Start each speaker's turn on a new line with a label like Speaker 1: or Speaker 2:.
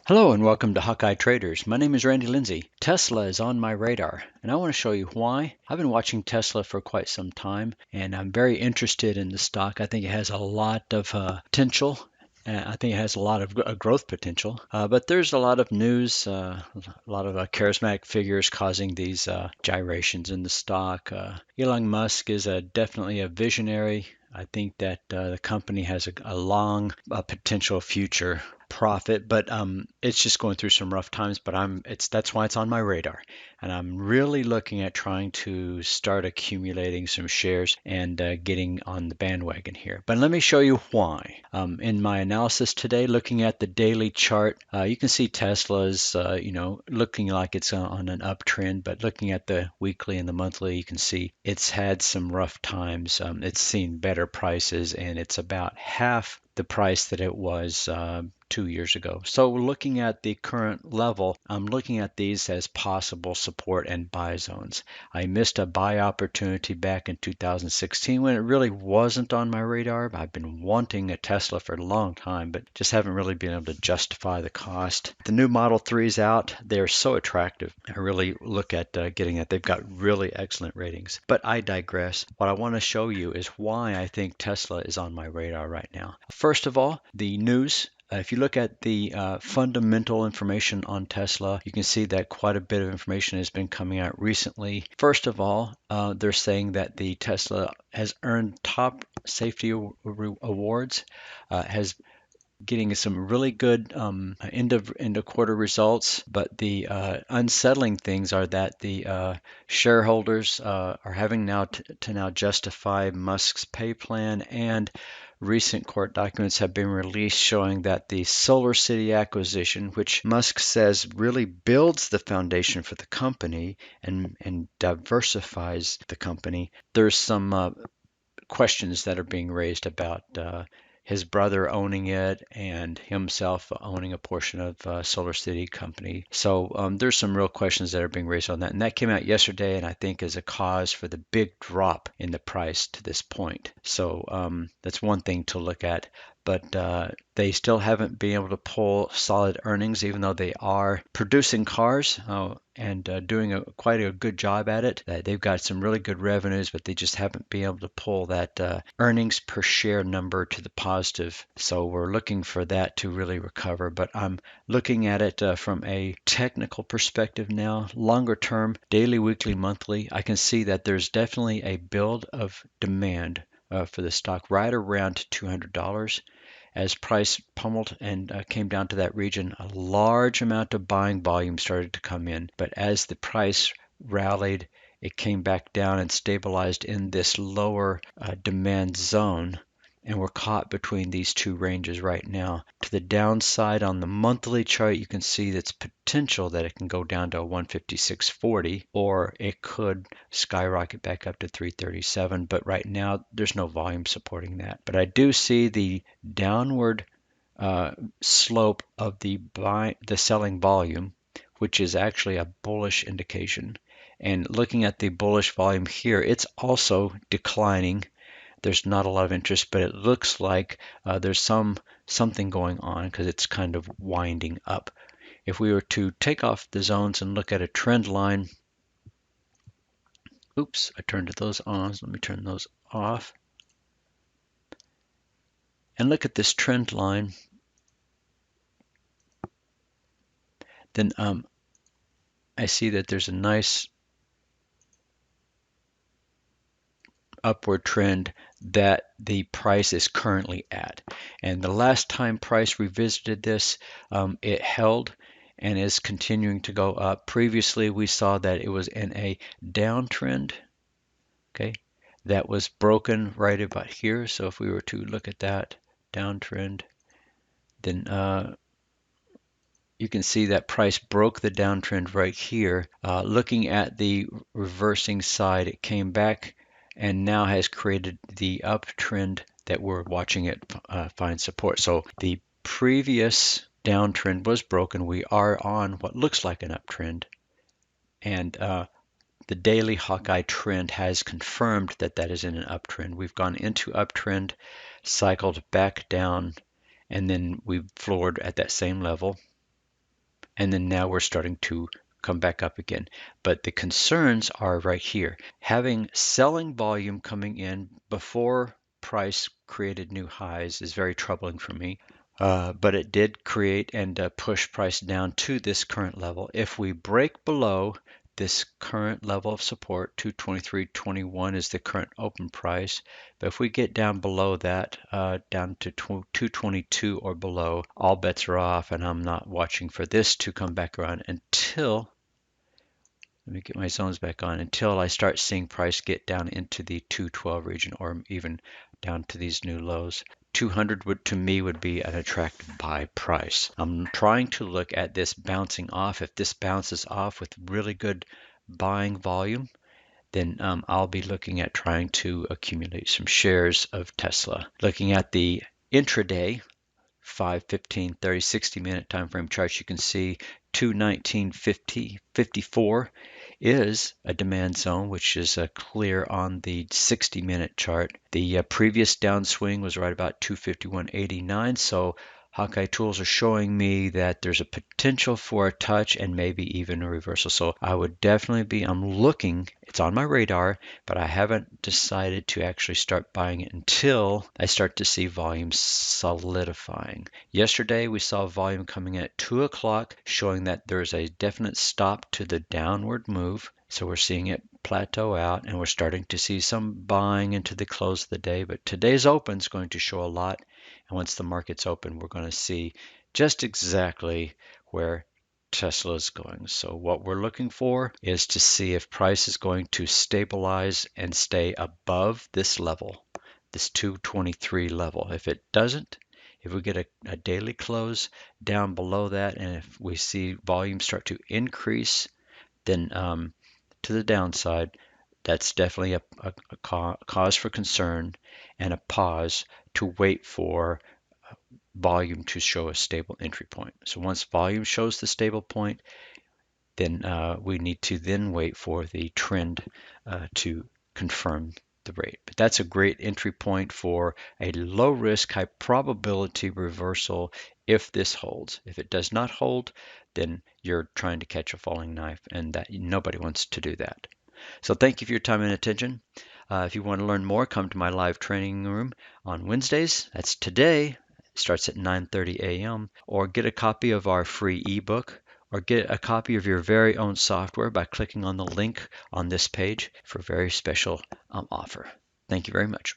Speaker 1: Hello and welcome to Hawkeye Traders. My name is Randy Lindsay. Tesla is on my radar, and I want to show you why. I've been watching Tesla for quite some time, and I'm very interested in the stock. I think it has a lot of potential. I think it has a lot of growth potential, but there's a lot of news, a lot of charismatic figures causing these gyrations in the stock. Elon Musk is definitely a visionary. I think that the company has a long potential future profit, but it's just going through some rough times. But that's why it's on my radar, and I'm really looking at trying to start accumulating some shares and getting on the bandwagon here. But let me show you why. In my analysis today, looking at the daily chart, you can see Tesla's, looking like it's on an uptrend, but looking at the weekly and the monthly, you can see it's had some rough times. It's seen better prices, and it's about half the price that it was 2 years ago. So looking at the current level, I'm looking at these as possible support and buy zones. I missed a buy opportunity back in 2016 when it really wasn't on my radar. I've been wanting a Tesla for a long time, but just haven't really been able to justify the cost. The new Model 3's out. They're so attractive. I really look at getting it. They've got really excellent ratings. But I digress. What I want to show you is why I think Tesla is on my radar right now. First of all, the news. If you look at the fundamental information on Tesla, you can see that quite a bit of information has been coming out recently. First of all, they're saying that the Tesla has earned top safety awards, has getting some really good end of quarter results, but the unsettling things are that the shareholders are having now to now justify Musk's pay plan, and recent court documents have been released showing that the SolarCity acquisition, which Musk says really builds the foundation for the company and diversifies the company, there's some questions that are being raised about his brother owning it and himself owning a portion of SolarCity company. So there's some real questions that are being raised on that. And that came out yesterday, and I think is a cause for the big drop in the price to this point. So that's one thing to look at. But they still haven't been able to pull solid earnings, even though they are producing cars and doing quite a good job at it. They've got some really good revenues, but they just haven't been able to pull that earnings per share number to the positive. So we're looking for that to really recover. But I'm looking at it from a technical perspective now, longer term, daily, weekly, monthly. I can see that there's definitely a build of demand for the stock right around $200. As price pummeled and came down to that region, a large amount of buying volume started to come in. But as the price rallied, it came back down and stabilized in this lower demand zone. And we're caught between these two ranges right now. To the downside on the monthly chart, you can see that's potential that it can go down to 156.40, or it could skyrocket back up to 337. But right now, there's no volume supporting that. But I do see the downward slope of the selling volume, which is actually a bullish indication. And looking at the bullish volume here, it's also declining. There's not a lot of interest, but it looks like there's something going on because it's kind of winding up. If we were to take off the zones and look at a trend line, oops, I turned those on. So let me turn those off. And look at this trend line, then I see that there's a nice upward trend that the price is currently at. And the last time price revisited this, it held and is continuing to go up. Previously, we saw that it was in a downtrend, okay, that was broken right about here. So if we were to look at that downtrend, then you can see that price broke the downtrend right here. Looking at the reversing side, it came back and now has created the uptrend that we're watching it find support. So the previous downtrend was broken. We are on what looks like an uptrend, and the daily Hawkeye trend has confirmed that that is in an uptrend. We've gone into uptrend, cycled back down, and then we floored at that same level. and then now we're starting to come back up again. But the concerns are right here. Having selling volume coming in before price created new highs is very troubling for me. But it did create and push price down to this current level. If we break below this current level of support, 223.21 is the current open price. But if we get down below that, down to 222 or below, all bets are off, and I'm not watching for this to come back around until, let me get my zones back on, until I start seeing price get down into the 212 region or even down to these new lows. 200 would, to me, would be an attractive buy price. I'm trying to look at this bouncing off. If this bounces off with really good buying volume, then I'll be looking at trying to accumulate some shares of Tesla. Looking at the intraday 5, 15, 30, 60-minute time frame charts, you can see 219.50, 54 is a demand zone, which is clear on the 60-minute chart. The previous downswing was right about 251.89, so Hawkeye tools are showing me that there's a potential for a touch and maybe even a reversal. So I would definitely be, I'm looking, it's on my radar, but I haven't decided to actually start buying it until I start to see volume solidifying. Yesterday we saw volume coming in at 2 o'clock, showing that there's a definite stop to the downward move. So we're seeing it plateau out, and we're starting to see some buying into the close of the day. But today's open is going to show a lot. And once the market's open, we're going to see just exactly where Tesla is going. So what we're looking for is to see if price is going to stabilize and stay above this level, this 223 level. If it doesn't, if we get a daily close down below that, and if we see volume start to increase, then to the downside, that's definitely a cause for concern and a pause to wait for volume to show a stable entry point. So once volume shows the stable point, then we need to then wait for the trend to confirm the rate. But that's a great entry point for a low risk, high probability reversal if this holds. If it does not hold, then you're trying to catch a falling knife, and that nobody wants to do that. So thank you for your time and attention. If you want to learn more, come to my live training room on Wednesdays. That's today. It starts at 9:30 a.m. Or get a copy of our free ebook, or get a copy of your very own software by clicking on the link on this page for a very special offer. Thank you very much.